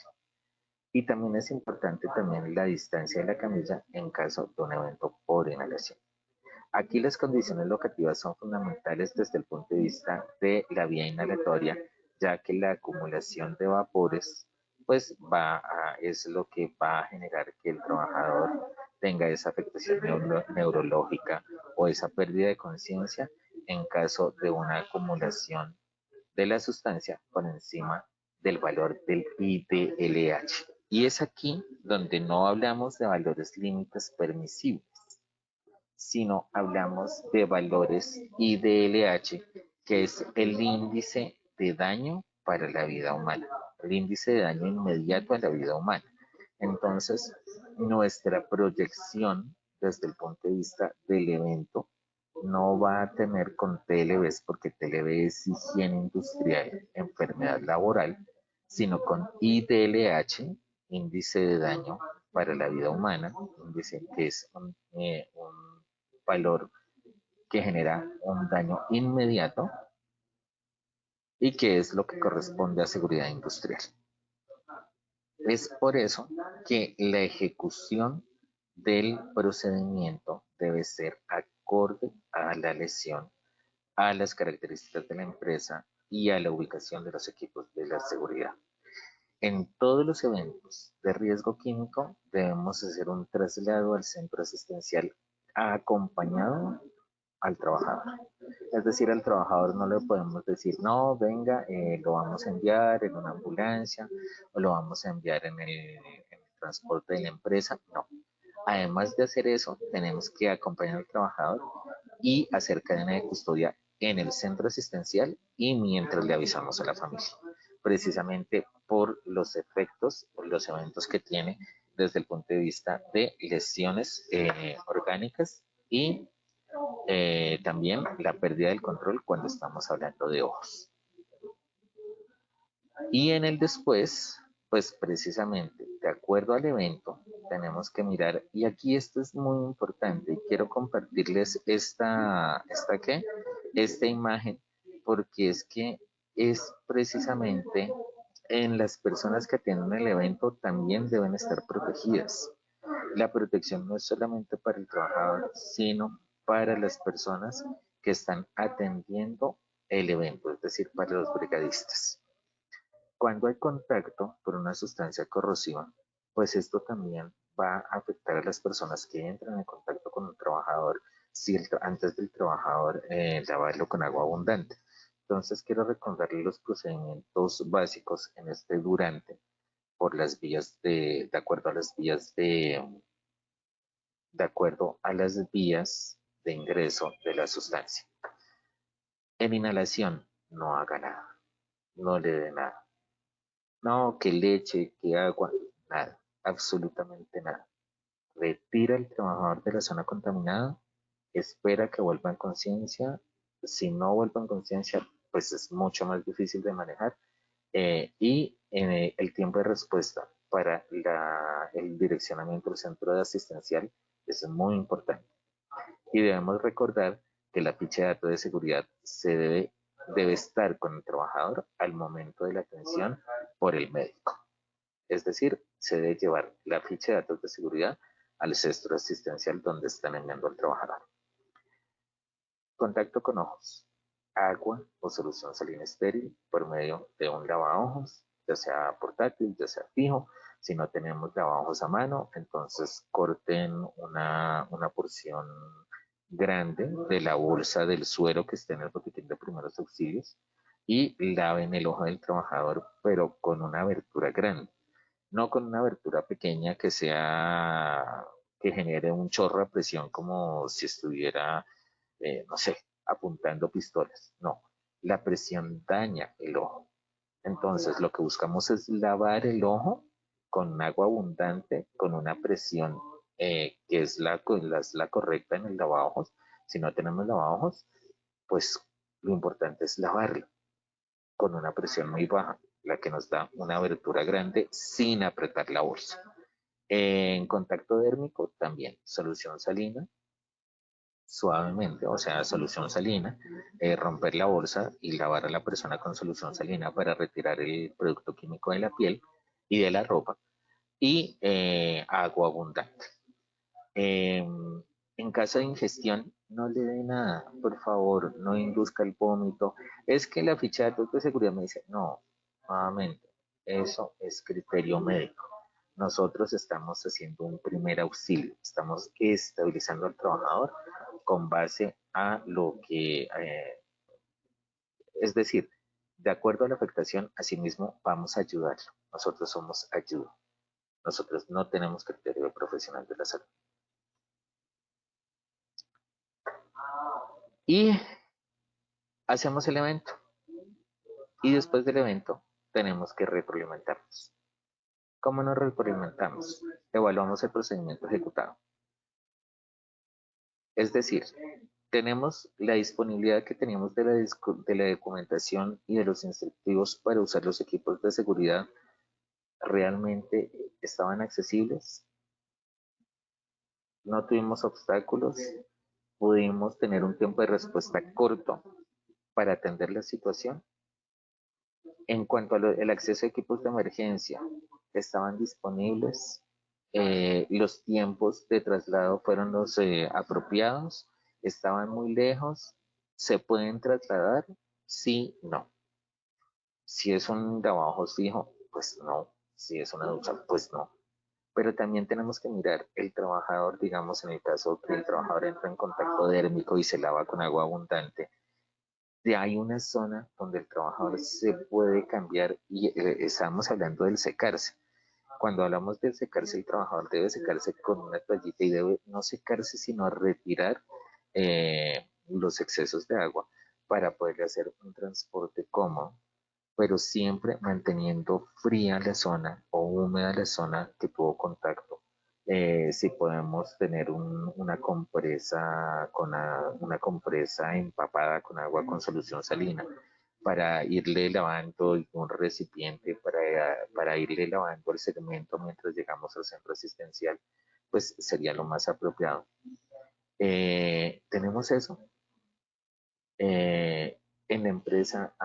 Y también es importante también la distancia de la camilla en caso de un evento por inhalación. Aquí las condiciones locativas son fundamentales desde el punto de vista de la vía inhalatoria, ya que la acumulación de vapores pues es lo que va a generar que el trabajador tenga esa afectación neurológica o esa pérdida de conciencia en caso de una acumulación de la sustancia por encima del valor del IDLH. Y es aquí donde no hablamos de valores límites permisibles, sino hablamos de valores IDLH, que es el índice de daño para la vida humana, el índice de daño inmediato a la vida humana. Entonces, nuestra proyección desde el punto de vista del evento no va a tener con TLBs, porque TLB es higiene industrial, enfermedad laboral, sino con IDLH, índice de daño para la vida humana, índice que es un valor que genera un daño inmediato y que es lo que corresponde a seguridad industrial. Es por eso que la ejecución del procedimiento debe ser acorde a la lesión, a las características de la empresa y a la ubicación de los equipos de la seguridad. En todos los eventos de riesgo químico debemos hacer un traslado al centro asistencial acompañado al trabajador. Es decir, al trabajador no le podemos decir, no, venga, lo vamos a enviar en una ambulancia o lo vamos a enviar en el transporte de la empresa. No. Además de hacer eso, tenemos que acompañar al trabajador y hacer cadena de custodia en el centro asistencial y mientras le avisamos a la familia, precisamente por los efectos, por los eventos que tiene desde el punto de vista de lesiones orgánicas y también la pérdida del control cuando estamos hablando de ojos. Y en el después, pues precisamente, de acuerdo al evento, tenemos que mirar, y aquí esto es muy importante, y quiero compartirles esta imagen, porque es que es precisamente en las personas que atienden el evento también deben estar protegidas. La protección no es solamente para el trabajador, sino para las personas que están atendiendo el evento, es decir, para los brigadistas. Cuando hay contacto por una sustancia corrosiva, pues esto también va a afectar a las personas que entran en contacto con un trabajador, si antes del trabajador lavarlo con agua abundante. Entonces quiero recordarle los procedimientos básicos en este durante por las vías de acuerdo a las vías de acuerdo a las vías de ingreso de la sustancia. En inhalación, no haga nada, no le dé nada. No, que leche, que agua, nada, absolutamente nada. Retira al trabajador de la zona contaminada, espera que vuelva en conciencia. Si no vuelve en conciencia, pues es mucho más difícil de manejar. El tiempo de respuesta para el direccionamiento del centro de asistencial es muy importante. Y debemos recordar que la ficha de datos de seguridad debe estar con el trabajador al momento de la atención por el médico. Es decir, se debe llevar la ficha de datos de seguridad al centro asistencial donde están enviando al trabajador. Contacto con ojos. Agua o solución salina estéril por medio de un lavaojos, ya sea portátil, ya sea fijo. Si no tenemos lavaojos a mano, entonces corten una porción grande de la bolsa del suero que esté en el botiquín de primeros auxilios y laven el ojo del trabajador, pero con una abertura grande, no con una abertura pequeña que genere un chorro de presión como si estuviera, no sé, apuntando pistolas. No, la presión daña el ojo. Entonces, lo que buscamos es lavar el ojo con agua abundante, con una presión que es la correcta en el lavavojos. Si no tenemos lavavojos, pues lo importante es lavarlo con una presión muy baja, la que nos da una abertura grande sin apretar la bolsa. En contacto dérmico también, solución salina, suavemente, o sea, solución salina, romper la bolsa y lavar a la persona con solución salina para retirar el producto químico de la piel y de la ropa y agua abundante. En caso de ingestión, no le dé nada, por favor, no induzca el vómito. Es que la ficha de datos de seguridad me dice, no, nuevamente, eso es criterio médico. Nosotros estamos haciendo un primer auxilio, estamos estabilizando al trabajador con base a lo que, es decir, de acuerdo a la afectación, asimismo vamos a ayudarlo. Nosotros somos ayuda. Nosotros no tenemos criterio de profesional de la salud. Y hacemos el evento. Y después del evento tenemos que retroalimentarnos. ¿Cómo nos retroalimentamos? Evaluamos el procedimiento ejecutado. Es decir, tenemos la disponibilidad que teníamos de la documentación y de los instructivos para usar los equipos de seguridad. ¿Realmente estaban accesibles? ¿No tuvimos obstáculos? ¿Pudimos tener un tiempo de respuesta corto para atender la situación? En cuanto al acceso a equipos de emergencia, estaban disponibles. Los tiempos de traslado fueron los apropiados. Estaban muy lejos. ¿Se pueden trasladar? Sí, no. Si es un trabajo fijo, pues no. Si es una ducha, pues no. Pero también tenemos que mirar el trabajador, digamos, en el caso que el trabajador entra en contacto dérmico y se lava con agua abundante, hay una zona donde el trabajador se puede cambiar y estamos hablando del secarse. Cuando hablamos del secarse, el trabajador debe secarse con una toallita y debe no secarse, sino retirar los excesos de agua para poder hacer un transporte cómodo, pero siempre manteniendo fría la zona o húmeda la zona que tuvo contacto. Si podemos tener una compresa una compresa empapada con agua con solución salina para irle lavando un recipiente, para irle lavando el segmento mientras llegamos al centro asistencial, pues sería lo más apropiado. Tenemos eso. En la empresa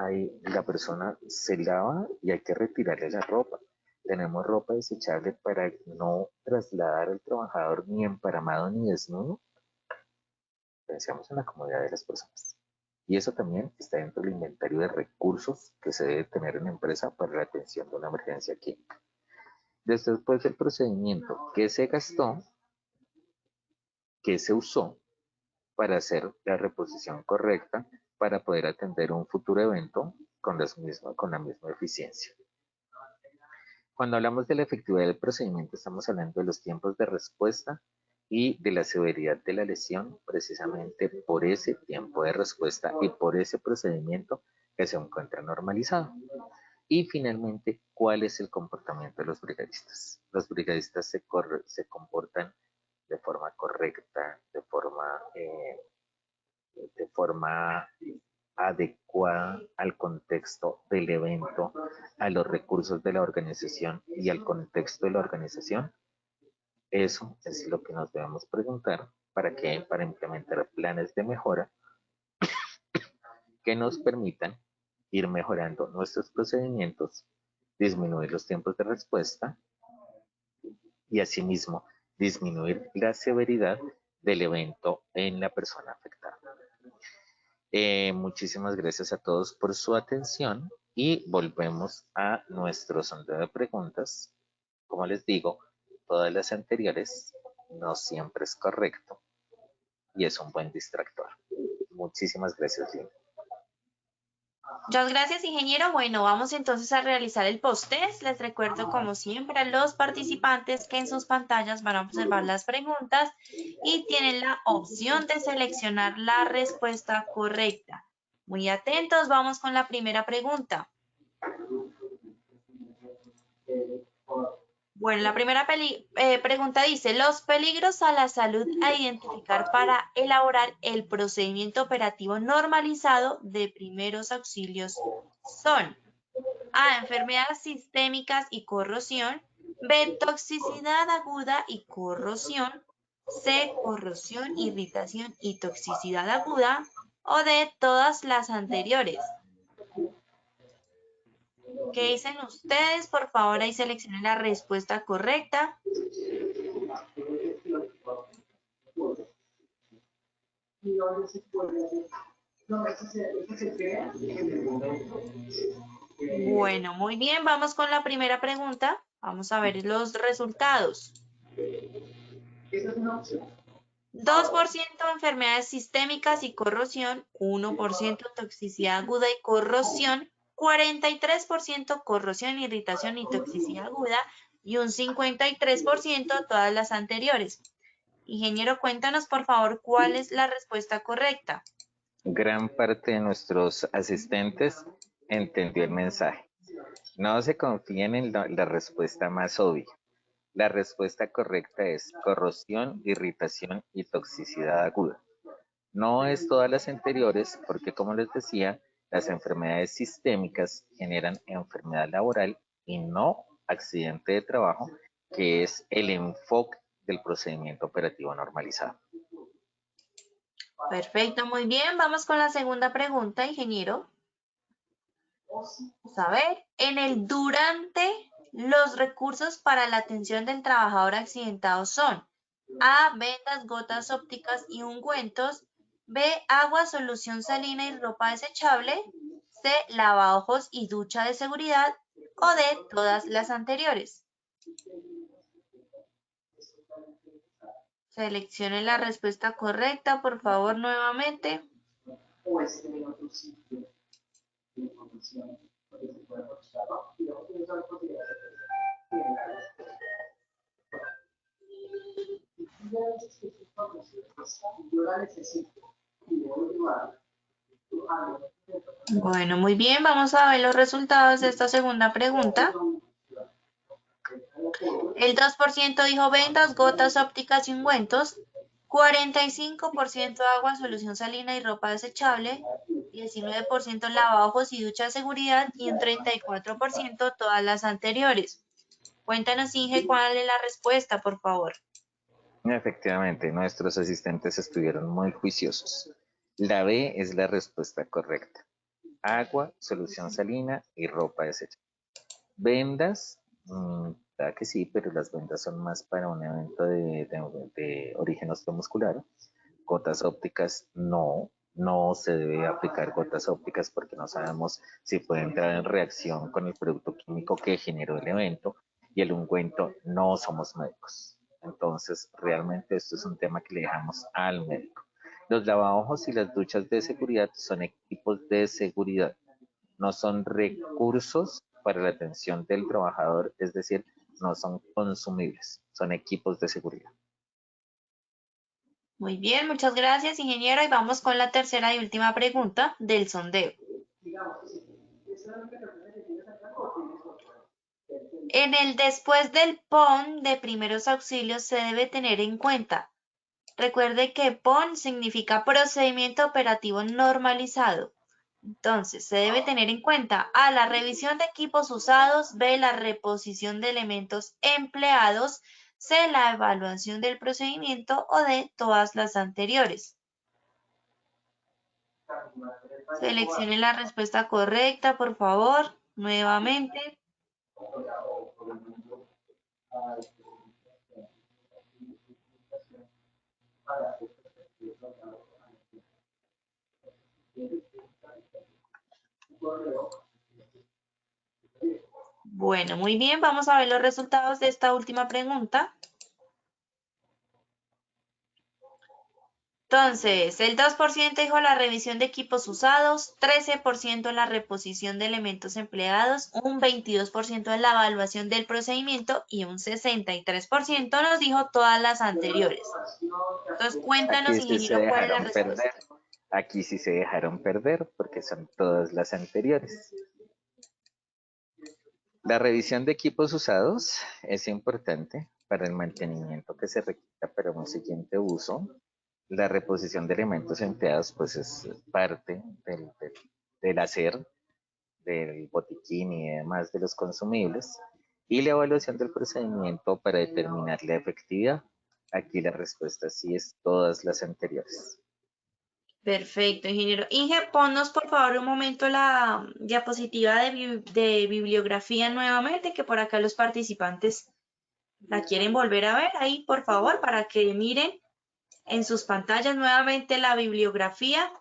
la persona se lava y hay que retirarle la ropa. Tenemos ropa desechable para no trasladar al trabajador ni emparamado ni desnudo. Pensamos en la comodidad de las personas. Y eso también está dentro del inventario de recursos que se debe tener en la empresa para la atención de una emergencia química. Después del procedimiento, ¿qué se gastó? ¿Qué se usó para hacer la reposición correcta para poder atender un futuro evento con la misma eficiencia? Cuando hablamos de la efectividad del procedimiento, estamos hablando de los tiempos de respuesta y de la severidad de la lesión, precisamente por ese tiempo de respuesta y por ese procedimiento que se encuentra normalizado. Y finalmente, ¿cuál es el comportamiento de los brigadistas? Los brigadistas se comportan de forma correcta, de forma adecuada al contexto del evento, a los recursos de la organización y al contexto de la organización. Eso es lo que nos debemos preguntar para implementar planes de mejora que nos permitan ir mejorando nuestros procedimientos, disminuir los tiempos de respuesta y asimismo disminuir la severidad del evento en la persona afectada. Muchísimas gracias a todos por su atención y volvemos a nuestro sondeo de preguntas. Como les digo, todas las anteriores no siempre es correcto y es un buen distractor. Muchísimas gracias, Lina. Muchas gracias, ingeniero. Bueno, vamos entonces a realizar el post-test. Les recuerdo, como siempre, a los participantes que en sus pantallas van a observar las preguntas y tienen la opción de seleccionar la respuesta correcta. Muy atentos, vamos con la primera pregunta. Bueno, la primera pregunta dice, los peligros a la salud a identificar para elaborar el procedimiento operativo normalizado de primeros auxilios son A, enfermedades sistémicas y corrosión, B, toxicidad aguda y corrosión, C, corrosión, irritación y toxicidad aguda, o D, todas las anteriores. ¿Qué dicen ustedes? Por favor, ahí seleccionen la respuesta correcta. Bueno, muy bien, vamos con la primera pregunta. Vamos a ver los resultados. 2% enfermedades sistémicas y corrosión, 1% toxicidad aguda y corrosión, 43% corrosión, irritación y toxicidad aguda y un 53% todas las anteriores. Ingeniero, cuéntanos por favor cuál es la respuesta correcta. Gran parte de nuestros asistentes entendió el mensaje. No se confíen en la respuesta más obvia. La respuesta correcta es corrosión, irritación y toxicidad aguda. No es todas las anteriores porque, como les decía, las enfermedades sistémicas generan enfermedad laboral y no accidente de trabajo, que es el enfoque del procedimiento operativo normalizado. Perfecto, muy bien. Vamos con la segunda pregunta, ingeniero. Vamos a ver, durante los recursos para la atención del trabajador accidentado son A, vendas, gotas ópticas y ungüentos, B, agua, solución salina y ropa desechable, C, lavaojos y ducha de seguridad, o D, todas las anteriores. Seleccione la respuesta correcta, por favor, nuevamente. Bueno, muy bien, vamos a ver los resultados de esta segunda pregunta. El 2% dijo vendas, gotas ópticas y ungüentos, 45% agua, solución salina y ropa desechable, 19% lavabojos y duchas de seguridad y un 34% todas las anteriores. Cuéntanos, Inge, cuál es la respuesta, por favor. Efectivamente, nuestros asistentes estuvieron muy juiciosos. La B es la respuesta correcta. Agua, solución salina y ropa desechable. Vendas, claro que sí, pero las vendas son más para un evento de origen osteomuscular. Gotas ópticas, no se debe aplicar gotas ópticas porque no sabemos si puede entrar en reacción con el producto químico que generó el evento, y el ungüento, no somos médicos. Entonces, realmente esto es un tema que le dejamos al médico. Los lavabojos y las duchas de seguridad son equipos de seguridad, no son recursos para la atención del trabajador, es decir, no son consumibles, son equipos de seguridad. Muy bien, muchas gracias, ingeniero. Y vamos con la tercera y última pregunta del sondeo. En el después del PON de primeros auxilios se debe tener en cuenta. Recuerde que PON significa procedimiento operativo normalizado. Entonces, se debe tener en cuenta A, la revisión de equipos usados, B, la reposición de elementos empleados, C, la evaluación del procedimiento o D, todas las anteriores. Seleccione la respuesta correcta, por favor, nuevamente. Bueno, muy bien, vamos a ver los resultados de esta última pregunta. Entonces, el 2% dijo la revisión de equipos usados, 13% la reposición de elementos empleados, un 22% en la evaluación del procedimiento y un 63% nos dijo todas las anteriores. Entonces, cuéntanos, ingeniero, cuál es la respuesta. Aquí sí se dejaron perder porque son todas las anteriores. La revisión de equipos usados es importante para el mantenimiento que se requiera para un siguiente uso. La reposición de elementos empleados pues es parte del hacer, del botiquín y demás de los consumibles. Y la evaluación del procedimiento para determinar la efectividad. Aquí la respuesta sí es todas las anteriores. Perfecto, ingeniero. Inge, ponnos por favor un momento la diapositiva de bibliografía nuevamente, que por acá los participantes la quieren volver a ver ahí, por favor, para que miren en sus pantallas nuevamente la bibliografía.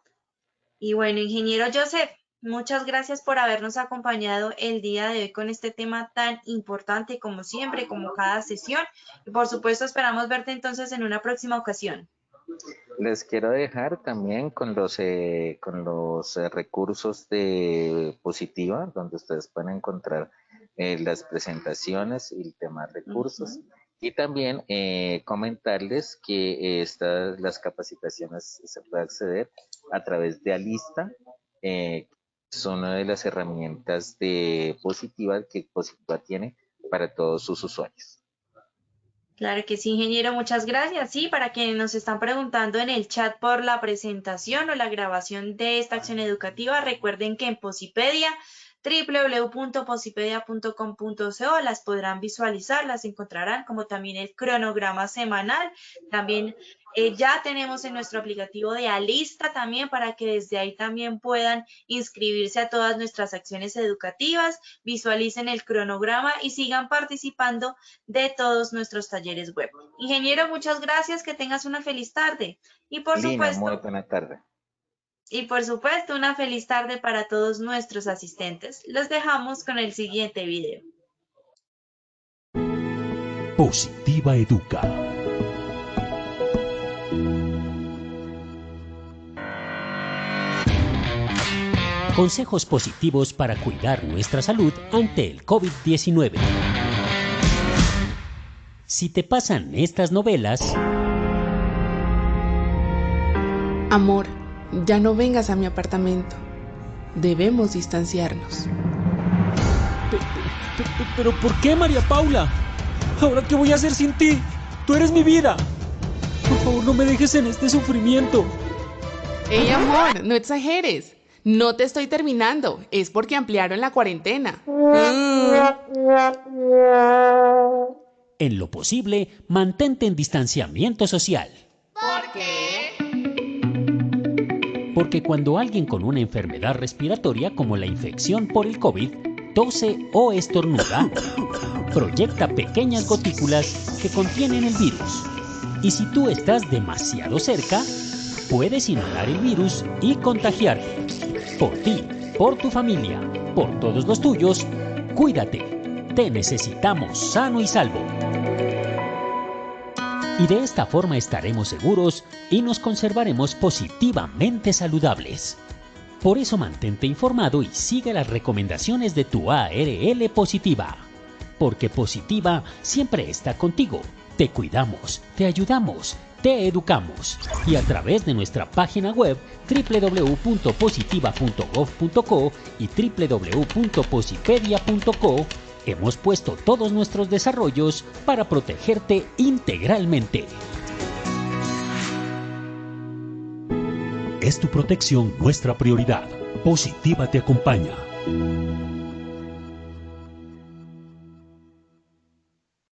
Y bueno, ingeniero Joseph, muchas gracias por habernos acompañado el día de hoy con este tema tan importante como siempre, como cada sesión. Y por supuesto esperamos verte entonces en una próxima ocasión. Les quiero dejar también con los recursos de Positiva, donde ustedes pueden encontrar las presentaciones y el tema de recursos. Y también comentarles que las capacitaciones se puede acceder a través de Alista, es una de las herramientas de Positiva que Positiva tiene para todos sus usuarios. Claro que sí, ingeniero, muchas gracias. Sí, para quienes nos están preguntando en el chat por la presentación o la grabación de esta acción educativa, recuerden que en Posipedia, www.posipedia.com.co, las podrán visualizar, las encontrarán, como también el cronograma semanal. También ya tenemos en nuestro aplicativo de Alista también para que desde ahí también puedan inscribirse a todas nuestras acciones educativas, visualicen el cronograma y sigan participando de todos nuestros talleres web. Ingeniero, muchas gracias, que tengas una feliz tarde. Y por Lina, supuesto, muy buena tarde. Y por supuesto, una feliz tarde para todos nuestros asistentes. Los dejamos con el siguiente video. Positiva Educa. Consejos positivos para cuidar nuestra salud ante el COVID-19. Si te pasan estas novelas... Amor, ya no vengas a mi apartamento. Debemos distanciarnos. ¿Pero por qué, María Paula? ¿Ahora qué voy a hacer sin ti? Tú eres mi vida. Por favor, no me dejes en este sufrimiento. ¡Ey, amor! No exageres. No te estoy terminando, es porque ampliaron la cuarentena. En lo posible, mantente en distanciamiento social. ¿Por qué? Porque cuando alguien con una enfermedad respiratoria como la infección por el COVID tose o estornuda, proyecta pequeñas gotículas que contienen el virus. Y si tú estás demasiado cerca, puedes inhalar el virus y contagiarte. Por ti, por tu familia, por todos los tuyos, cuídate. Te necesitamos sano y salvo. Y de esta forma estaremos seguros y nos conservaremos positivamente saludables. Por eso mantente informado y sigue las recomendaciones de tu ARL Positiva. Porque Positiva siempre está contigo. Te cuidamos, te ayudamos, te educamos. Y a través de nuestra página web www.positiva.gov.co y www.posipedia.co hemos puesto todos nuestros desarrollos para protegerte integralmente. Es tu protección nuestra prioridad. Positiva te acompaña.